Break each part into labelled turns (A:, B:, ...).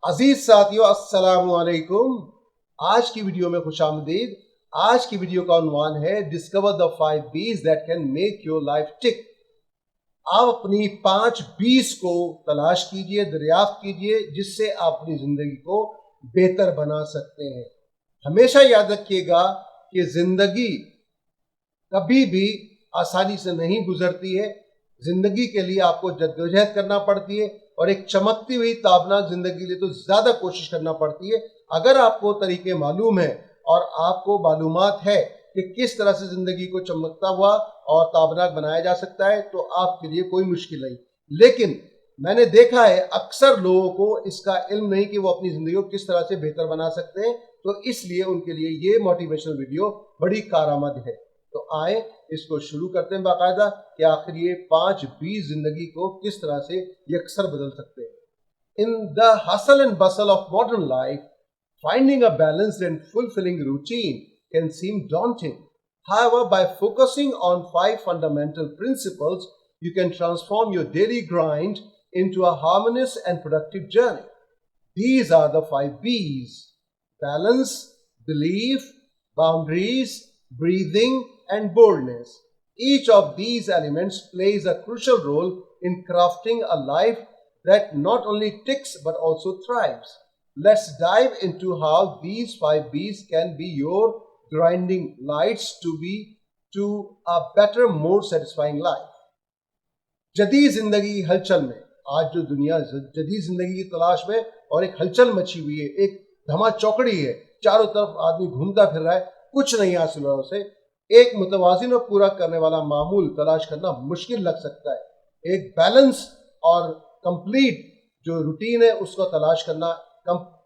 A: عزیز ساتھیو السلام علیکم. آج کی ویڈیو میں خوش آمدید. آج کی ویڈیو کا عنوان ہے discover the 5 B's that can make your life tick. آپ اپنی 5 B's کو تلاش کیجئے، دریافت کیجئے، جس سے آپ اپنی زندگی کو بہتر بنا سکتے ہیں. ہمیشہ یاد رکھیے گا کہ زندگی کبھی بھی آسانی سے نہیں گزرتی ہے. زندگی کے لیے آپ کو جدوجہد کرنا پڑتی ہے، اور ایک چمکتی ہوئی تابناک زندگی کے لیے تو زیادہ کوشش کرنا پڑتی ہے. اگر آپ کو طریقے معلوم ہیں اور آپ کو معلومات ہے کہ کس طرح سے زندگی کو چمکتا ہوا اور تابناک بنایا جا سکتا ہے، تو آپ کے لیے کوئی مشکل نہیں. لیکن میں نے دیکھا ہے اکثر لوگوں کو اس کا علم نہیں کہ وہ اپنی زندگی کو کس طرح سے بہتر بنا سکتے ہیں، تو اس لیے ان کے لیے یہ موٹیویشنل ویڈیو بڑی کارآمد ہے. تو آئیں اس کو شروع کرتے ہیں باقاعدہ کہ آخر یہ 5 B's زندگی کو کس طرح سے یکسر بدل سکتے ہیں. In the hustle and bustle of modern life, finding a balanced and fulfilling routine can seem daunting. However, by focusing on 5 fundamental principles, you can transform your daily grind into a harmonious and productive journey. These are the 5 B's: balance, belief, boundaries, breathing, and boldness. Each of these elements plays a crucial role in crafting a life that not only ticks but also thrives. Let's dive into how these 5 B's can be your grinding lights to a better, more satisfying life. جدید زندگی کی ہلچل میں، آج جو دنیا جدید زندگی کی تلاش میں اور ایک ہلچل مچی ہوئی ہے، ایک دھما چوکڑی ہے، چاروں طرف آدمی گھومتا پھر رہا ہے، کچھ نہیں حاصل ہو رہا اسے. ایک متوازن اور پورا کرنے والا معمول تلاش کرنا مشکل لگ سکتا ہے. ایک بیلنس اور کمپلیٹ جو روٹین ہے اس کو تلاش کرنا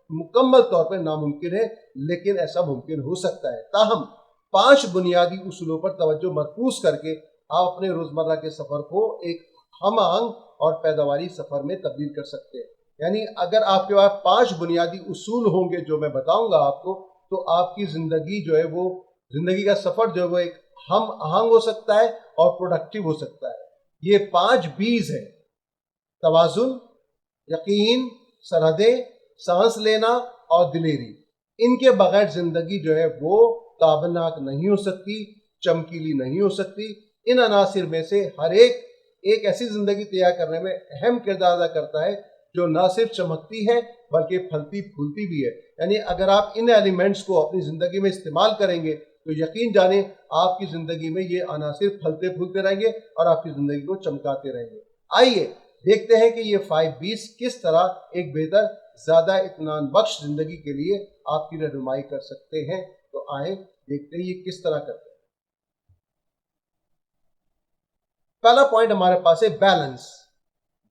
A: مکمل طور پر ناممکن ہے، لیکن ایسا ممکن ہو سکتا ہے. تاہم 5 بنیادی اصولوں پر توجہ مرکوز کر کے آپ اپنے روزمرہ کے سفر کو ایک ہم آہنگ اور پیداواری سفر میں تبدیل کر سکتے ہیں. یعنی اگر آپ کے پاس 5 بنیادی اصول ہوں گے جو میں بتاؤں گا آپ کو، تو آپ کی زندگی جو ہے وہ زندگی کا سفر جو ہے وہ ایک ہم آہنگ ہو سکتا ہے اور پروڈکٹیو ہو سکتا ہے. یہ 5 B's ہیں: توازن، یقین، سرحدیں، سانس لینا اور دلیری. ان کے بغیر زندگی جو ہے وہ تابناک نہیں ہو سکتی، چمکیلی نہیں ہو سکتی. ان عناصر میں سے ہر ایک ایسی زندگی تیار کرنے میں اہم کردار ادا کرتا ہے جو نہ صرف چمکتی ہے بلکہ پھلتی پھولتی بھی ہے. یعنی اگر آپ ان ایلیمنٹس کو اپنی زندگی میں استعمال کریں گے تو یقین جانیں آپ کی زندگی میں یہ عناصر پھلتے پھولتے رہیں گے اور آپ کی زندگی کو چمکاتے رہیں گے. آئیے دیکھتے ہیں کہ یہ 5 B's کس طرح ایک بہتر، زیادہ اطمینان بخش زندگی کے لیے آپ کی رہنمائی کر سکتے ہیں. تو آئیں دیکھتے ہیں یہ کس طرح کرتے ہیں. پہلا پوائنٹ ہمارے پاس ہے balance.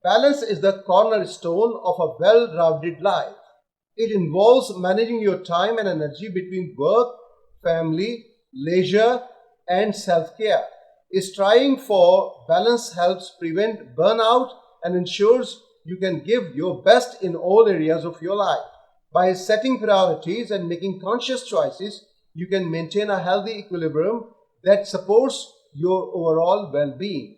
A: Balance is the corner stone of a well rounded life. It involves managing your time and energy between work, family, leisure, and self-care. Striving for balance helps prevent burnout and ensures you can give your best in all areas of your life. By setting priorities and making conscious choices, you can maintain a healthy equilibrium that supports your overall well-being.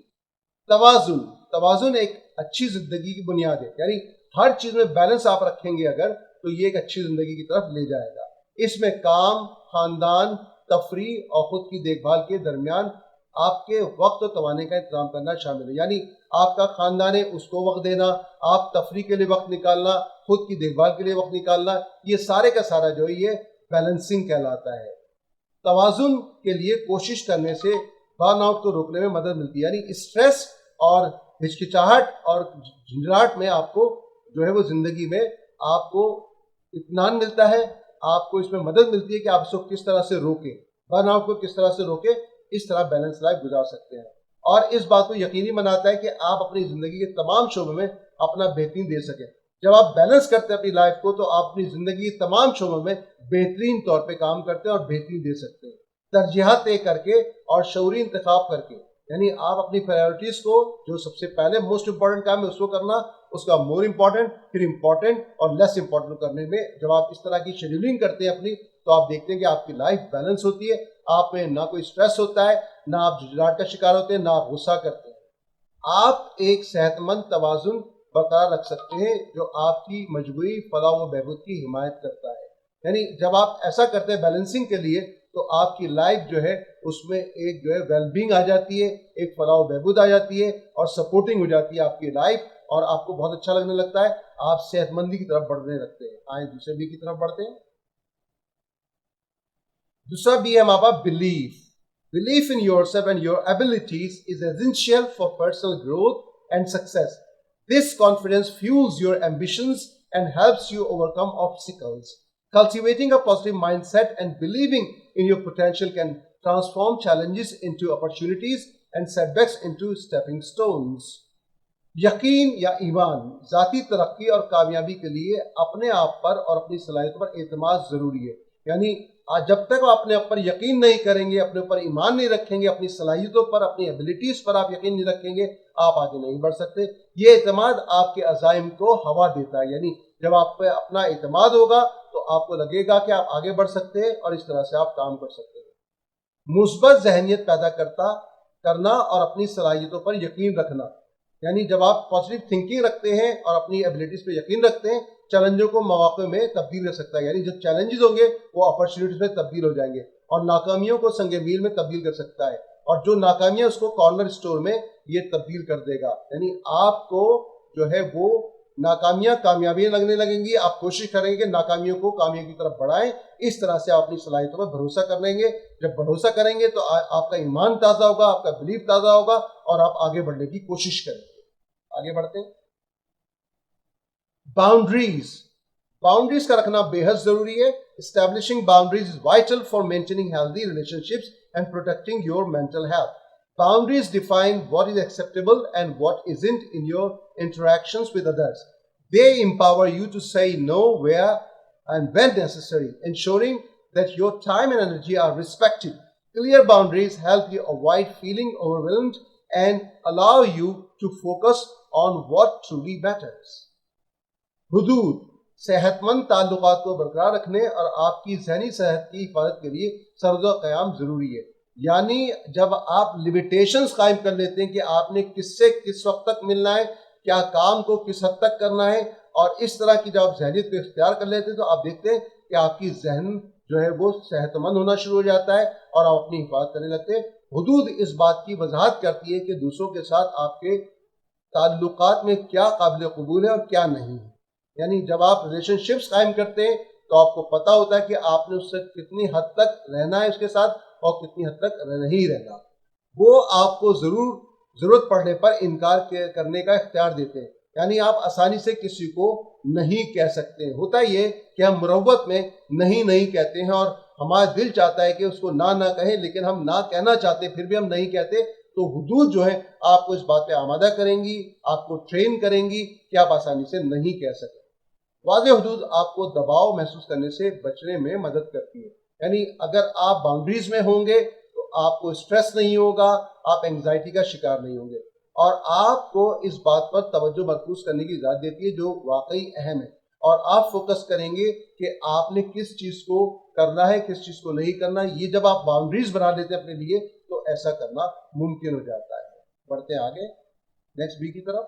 A: توازن ایک اچھی زندگی کی بنیاد ہے. یعنی ہر چیز میں بیلنس آپ رکھیں گے اگر، تو یہ ایک اچھی زندگی کی طرف لے جائے گا. اس میں کام، خاندان، تفریح اور خود کی دیکھ بھال کے درمیان آپ کے وقت و توانائی کا انتظام کرنا شامل ہے. یعنی آپ کا خاندان ہے، اس کو وقت دینا، آپ تفریح کے لیے وقت نکالنا، خود کی دیکھ بھال کے لیے وقت نکالنا، یہ سارے کا سارا جو ہے یہ بیلنسنگ کہلاتا ہے. توازن کے لیے کوشش کرنے سے برن آؤٹ کو روکنے میں مدد ملتی ہے. یعنی اسٹریس اور ہچکچاہٹ اور جھنجھلاہٹ میں آپ کو جو ہے وہ زندگی میں آپ کو اطمینان ملتا ہے، آپ کو اس میں مدد ملتی ہے کہ آپ اس کو کس طرح سے روکیں، برن آؤٹ کو کس طرح سے روکیں. اس طرح بیلنس لائف گزار سکتے ہیں، اور اس بات کو یقینی بناتا ہے کہ آپ اپنی زندگی کے تمام شعبوں میں اپنا بہترین دے سکیں. جب آپ بیلنس کرتے ہیں اپنی لائف کو، تو آپ اپنی زندگی کے تمام شعبوں میں بہترین طور پہ کام کرتے ہیں اور بہترین دے سکتے ہیں، ترجیحات طے کر کے اور شعوری انتخاب کر کے. یعنی آپ اپنی پرائیورٹیز کو، جو سب سے پہلے موسٹ امپورٹنٹ کام ہے اس کو کرنا، اس کا مور امپورٹنٹ، پھر امپورٹنٹ اور لیس امپورٹنٹ کرنے میں جب آپ اس طرح کی شیڈولنگ کرتے ہیں اپنی، تو آپ دیکھتے ہیں کہ آپ کی لائف بیلنس ہوتی ہے. آپ میں نہ کوئی اسٹریس ہوتا ہے، نہ آپ جھنجھلاہٹ کا شکار ہوتے ہیں، نہ آپ غصہ کرتے ہیں. آپ ایک صحت مند توازن برقرار رکھ سکتے ہیں جو آپ کی مجموعی فلاح و بہبود کی حمایت کرتا ہے. یعنی جب آپ ایسا کرتے ہیں بیلنسنگ کے لیے تو آپ کی لائف جو ہے اس میں ایک جو ہے ویل بینگ آ جاتی ہے, ایک فلاح و بہبود آ جاتی ہے اور سپورٹنگ ہو جاتی ہے آپ کی لائف, اور آپ کو بہت اچھا لگنے لگتا ہے, آپ صحت مندی کی طرف بڑھنے لگتے ہیں. آئیں دوسرے بی کی طرف بڑھتے ہیں. دوسرا بی ہے ہمارا پاس belief. Belief in yourself and your abilities is essential for personal growth and success. This confidence fuels your ambitions and helps you overcome obstacles. Cultivating a positive mindset and believing in your potential can transform challenges into opportunities and setbacks into stepping stones. یقین یا ایمان ذاتی ترقی اور کامیابی کے لیے اپنے آپ پر اور اپنی صلاحیتوں پر اعتماد ضروری ہے. یعنی جب تک آپ اپنے اوپر یقین نہیں کریں گے, اپنے اوپر ایمان نہیں رکھیں گے, اپنی صلاحیتوں پر, اپنی ایبلٹیز پر آپ یقین نہیں رکھیں گے, آپ آگے نہیں بڑھ سکتے. یہ اعتماد آپ کے عزائم کو ہوا دیتا ہے. یعنی جب آپ پہ اپنا اعتماد ہوگا تو آپ کو لگے گا کہ آپ آگے بڑھ سکتے ہیں اور اس طرح سے آپ کام کر سکتے ہیں. مثبت ذہنیت پیدا کرنا اور اپنی صلاحیتوں پر یقین رکھنا. یعنی جب آپ پازیٹیو تھنکنگ رکھتے ہیں اور اپنی ایبلٹیز پہ یقین رکھتے ہیں, چیلنجوں کو مواقع میں تبدیل کر سکتا ہے. یعنی جو چیلنجز ہوں گے وہ اپرچونیٹیز میں تبدیل ہو جائیں گے, اور ناکامیوں کو سنگ میل میں تبدیل کر سکتا ہے, اور جو ناکامیاں اس کو کارنر اسٹور میں یہ تبدیل کر دے گا. یعنی آپ کو جو ہے وہ ناکامیاں کامیابیاں لگنے لگیں گی. آپ کوشش کریں گے کہ ناکامیوں کو کامیابی کی طرف بڑھائیں. اس طرح سے آپ اپنی صلاحیتوں پر بھروسہ کر لیں گے. جب بھروسہ کریں گے تو آپ کا ایمان تازہ ہوگا, آپ کا بلیف تازہ ہوگا, اور آپ آگے بڑھنے کی کوشش کریں گے. آگے بڑھتے ہیں. باؤنڈریز کا رکھنا بے حد ضروری ہے. Establishing boundaries is vital for maintaining healthy relationships and protecting your mental health. Boundaries define what is acceptable and what isn't in your interactions with others. They empower you to say no where and when necessary, ensuring that your time and energy are respected. Clear boundaries help you avoid feeling overwhelmed and allow you to focus on what truly matters. حدود صحت مند تعلقات کو برقرار رکھنے اور آپ کی ذہنی صحت کی حفاظت کے لیے سرد و قیام ضروری ہے. یعنی جب آپ لمیٹیشنز قائم کر لیتے ہیں کہ آپ نے کس سے کس وقت تک ملنا ہے, کیا کام کو کس حد تک کرنا ہے, اور اس طرح کی جب آپ ذہنیت کو اختیار کر لیتے ہیں تو آپ دیکھتے ہیں کہ آپ کی ذہن جو ہے وہ صحت مند ہونا شروع ہو جاتا ہے اور آپ اپنی حفاظت کرنے لگتے ہیں. حدود اس بات کی وضاحت کرتی ہے کہ دوسروں کے ساتھ آپ کے تعلقات میں کیا قابل قبول ہے اور کیا نہیں ہے. یعنی جب آپ ریلیشن شپس قائم کرتے ہیں تو آپ کو پتہ ہوتا ہے کہ آپ نے اس سے کتنی حد تک رہنا ہے اس کے ساتھ اور کتنی حد تک نہیں رہنا. وہ آپ کو ضرورت پڑنے پر انکار کرنے کا اختیار دیتے ہیں. یعنی آپ آسانی سے کسی کو نہیں کہہ سکتے. ہوتا یہ کہ ہم مروت میں نہیں کہتے ہیں, اور ہمارا دل چاہتا ہے کہ اس کو نہ کہیں, لیکن ہم نہ کہنا چاہتے پھر بھی ہم نہیں کہتے. تو حدود جو ہے آپ کو اس بات پہ آمادہ کریں گی, آپ کو ٹرین کریں گی کہ آپ آسانی سے نہیں کہہ سکیں. واضح حدود آپ کو دباؤ محسوس کرنے سے بچنے میں مدد کرتی ہے. یعنی اگر آپ باؤنڈریز میں ہوں گے تو آپ کو اسٹریس نہیں ہوگا, آپ انگزائٹی کا شکار نہیں ہوں گے, اور آپ کو اس بات پر توجہ مرکوز کرنے کی اجازت دیتی ہے جو واقعی اہم ہے, اور آپ فوکس کریں گے کہ آپ نے کس چیز کو کرنا ہے, کس چیز کو نہیں کرنا. یہ جب آپ باؤنڈریز بنا لیتے ہیں اپنے لیے تو ایسا کرنا ممکن ہو جاتا ہے. بڑھتے ہیں آگے نیکسٹ بی کی طرف.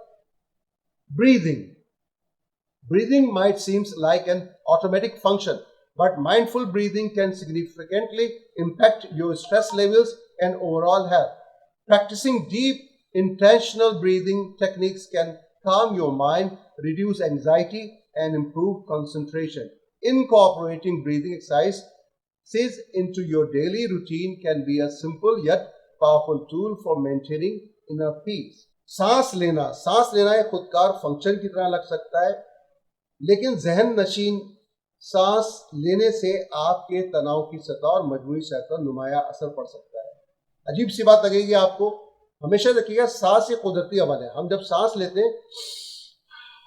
A: Breathing might seem like an automatic function, but mindful breathing can significantly impact your stress levels and overall health. Practicing deep, intentional breathing techniques can calm your mind, reduce anxiety, and improve concentration. Incorporating breathing exercises into your daily routine can be a simple yet powerful tool for maintaining inner peace. سانس لینا ایک خودکار function کی طرح لگ سکتا ہے, لیکن ذہن نشین سانس لینے سے آپ کے تناؤ کی سطح اور مجموعی صحت پر نمایاں اثر پڑ سکتا ہے. عجیب سی بات لگے گی آپ کو, ہمیشہ دیکھیے گا سانس ایک قدرتی عمل ہے. ہم جب سانس لیتے ہیں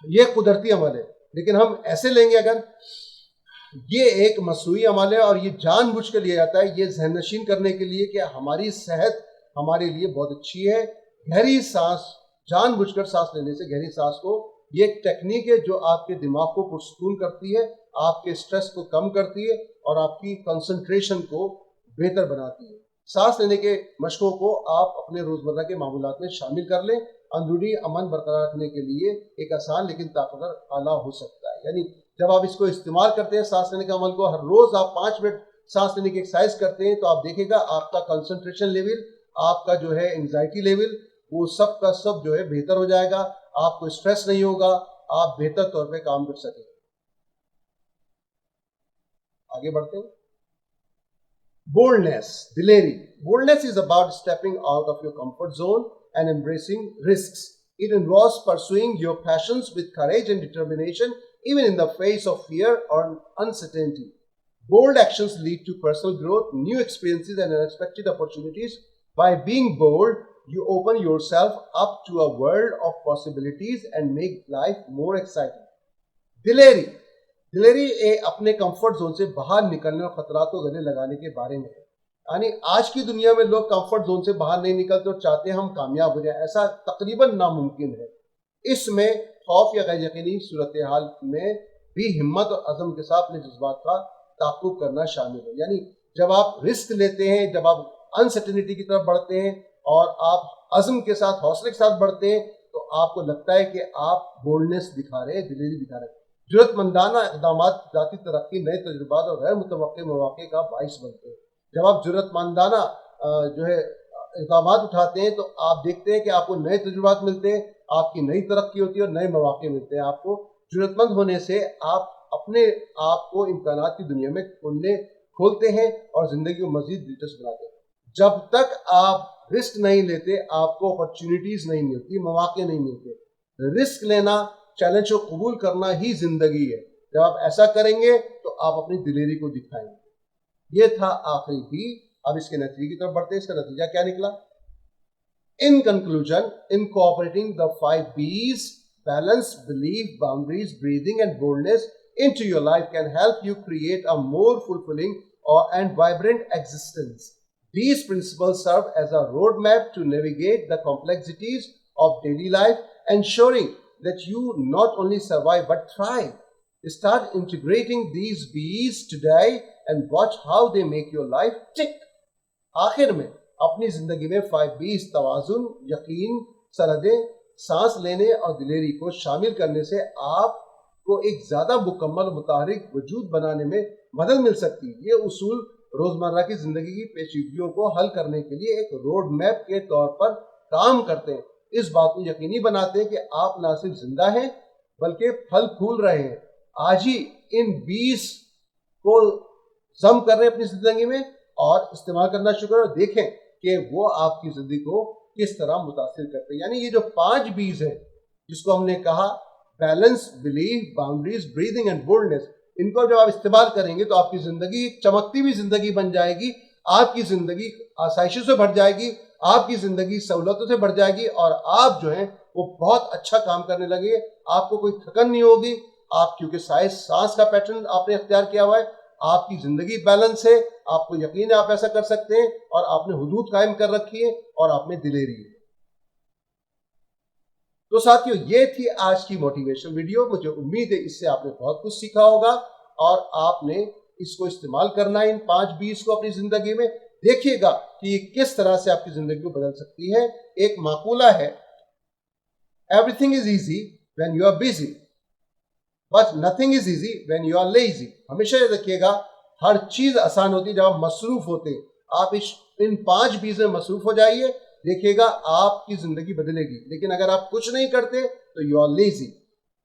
A: یہ قدرتی عمل ہے, لیکن ہم ایسے لیں گے اگر, یہ ایک مصنوعی عمل ہے, اور یہ جان بوجھ کے لیا جاتا ہے یہ ذہن نشین کرنے کے لیے کہ ہماری صحت ہمارے لیے بہت اچھی ہے. گہری سانس, جان بوجھ کر سانس لینے سے گہری سانس کو, یہ ایک ٹیکنیک ہے جو آپ کے دماغ کو پرسکون کرتی ہے, آپ کے سٹریس کو کم کرتی ہے, اور آپ کی کنسنٹریشن کو بہتر بناتی ہے. سانس لینے کے مشقوں کو آپ اپنے روزمرہ کے معمولات میں شامل کر لیں اندرونی امن برقرار رکھنے کے لیے ایک آسان لیکن طاقتور آلہ ہو سکتا ہے. یعنی جب آپ اس کو استعمال کرتے ہیں سانس لینے کے عمل کو، ہر روز آپ 5 منٹ سانس لینے کی ایکسرسائز کرتے ہیں، تو آپ دیکھیں گا آپ کا کنسنٹریشن لیول، آپ کا جو ہے انگزائٹی لیول، وہ سب کا سب جو ہے بہتر ہو جائے گا. آپ کو اسٹریس نہیں ہوگا، آپ بہتر طور پہ کام کر سکیں. آگے بڑھتے ہیں. Boldness, دلیری. Boldness is about stepping out of your comfort zone and embracing risks. It involves pursuing your passions with courage and determination, even in the face of fear or uncertainty. Bold actions lead to personal growth, new experiences, and unexpected opportunities. By being bold, you open yourself up to a world of possibilities and make life more exciting. دلیری. دلیری اپنے comfort zone سے باہر نکلنے اور خطرات کو گلے لگانے کے بارے میں ہے. یعنی آج کی دنیا میں لوگ کمفرٹ زون سے باہر نہیں نکلتے اور چاہتے ہیں ہم کامیاب ہو جائیں. ایسا تقریباً ناممکن ہے. اس میں خوف یا غیر یقینی صورتحال میں بھی ہمت اور عزم کے ساتھ اپنے جذبات کا تعاقب کرنا شامل ہے. یعنی جب آپ رسک لیتے ہیں، جب آپ انسرٹینٹی کی طرف بڑھتے ہیں اور آپ عزم کے ساتھ، حوصلے کے ساتھ بڑھتے ہیں، تو آپ کو لگتا ہے کہ آپ بولڈنس دکھا رہے ہیں، دلیری دکھا رہے ہیں. جرأت مندانہ اقدامات ذاتی ترقی، نئے تجربات اور غیر متوقع مواقع کا باعث بنتے ہیں. جب آپ جرأت مندانہ جو ہے اقدامات اٹھاتے ہیں تو آپ دیکھتے ہیں کہ آپ کو نئے تجربات ملتے ہیں، آپ کی نئی ترقی ہوتی ہے اور نئے مواقع ملتے ہیں. آپ کو جرأت مند ہونے سے آپ اپنے آپ کو امکانات کی دنیا میں کھولتے ہیں اور زندگی کو مزید دلچسپ بناتے ہیں. جب تک آپ رسک نہیں لیتے، آپ کو اپرچونیٹیز نہیں ملتی، مواقع نہیں ملتے. رسک لینا، چیلنج کو قبول کرنا ہی زندگی ہے. جب آپ ایسا کریں گے تو آپ اپنی دلیری کو دکھائیں گے. یہ تھا آخری بھی. اب اس کے نتیجے کی طرف بڑھتے ہیں. اس کا نتیجہ کیا نکلا؟ In conclusion, incorporating the 5 B's, balance, belief, boundaries, breathing and boldness into your life can help you create a more fulfilling and vibrant existence. These principles serve as a roadmap to navigate the complexities of daily life, ensuring that you not only survive but thrive. Start integrating these B's today and watch how they make your life tick. آخر میں اپنی زندگی میں 5 B's توازن، یقین، سرحدیں، سانس لینے اور دلیری کو شامل کرنے سے آپ کو ایک زیادہ مکمل متحرک وجود بنانے میں مدد مل سکتی ہے. یہ اصول روزمرہ کی زندگی کی پیچیدگیوں کو حل کرنے کے لیے ایک روڈ میپ کے طور پر کام کرتے ہیں. اس بات کو یقینی بناتے ہیں کہ آپ نہ صرف زندہ ہیں بلکہ پھل پھول رہے ہیں. آج ہی ان 20 کو ضم کر رہے ہیں اپنی زندگی میں اور استعمال کرنا شروع کریں اور دیکھیں کہ وہ آپ کی زندگی کو کس طرح متاثر کرتے ہیں. یعنی یہ جو 5 B's ہیں جس کو ہم نے کہا، balance, belief, boundaries, breathing and boldness, ان کو جب آپ استعمال کریں گے تو آپ کی زندگی ایک چمکتی ہوئی زندگی بن جائے گی. آپ کی زندگی آسائشوں سے بھر جائے گی، آپ کی زندگی سہولتوں سے بڑھ جائے گی اور آپ جو ہیں وہ بہت اچھا کام کرنے لگے. آپ کو کوئی تھکن نہیں ہوگی. آپ کیونکہ سانس کا پیٹرن آپ نے اختیار کیا ہوا ہے، آپ کی زندگی بیلنس ہے، آپ کو یقین ہے آپ ایسا کر سکتے ہیں اور آپ نے حدود قائم کر رکھی ہے اور آپ میں دلیری ہے. تو ساتھیو، یہ تھی آج کی موٹیویشن ویڈیو. مجھے امید ہے اس سے آپ نے بہت کچھ سیکھا ہوگا اور آپ نے اس کو استعمال کرنا ہے، ان 5 B's کو اپنی زندگی میں. دیکھیے گا کہ یہ کس طرح سے آپ کی زندگی کو بدل سکتی ہے. ایک مقولہ ہے، everything is easy when you are busy but nothing is easy when you are lazy. ہمیشہ یہ رکھیے گا، ہر چیز آسان ہوتی ہے جب آپ مصروف ہوتے ہیں. آپ ان 5 B's میں مصروف ہو جائیے، دیکھیے گا آپ کی زندگی بدلے گی. لیکن اگر آپ کچھ نہیں کرتے تو you are lazy،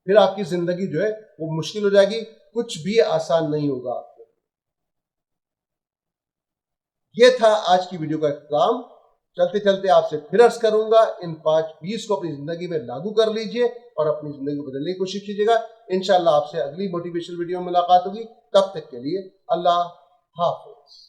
A: پھر آپ کی زندگی جو ہے وہ مشکل ہو جائے گی، کچھ بھی آسان نہیں ہوگا آپ کو. یہ تھا آج کی ویڈیو کا اختتام. چلتے چلتے آپ سے پھر عرض کروں گا، ان 5 B's کو اپنی زندگی میں لاگو کر لیجئے اور اپنی زندگی کو بدلنے کی کوشش کیجئے گا. انشاءاللہ آپ سے اگلی موٹیویشن ویڈیو میں ملاقات ہوگی. تب تک کے لیے اللہ حافظ.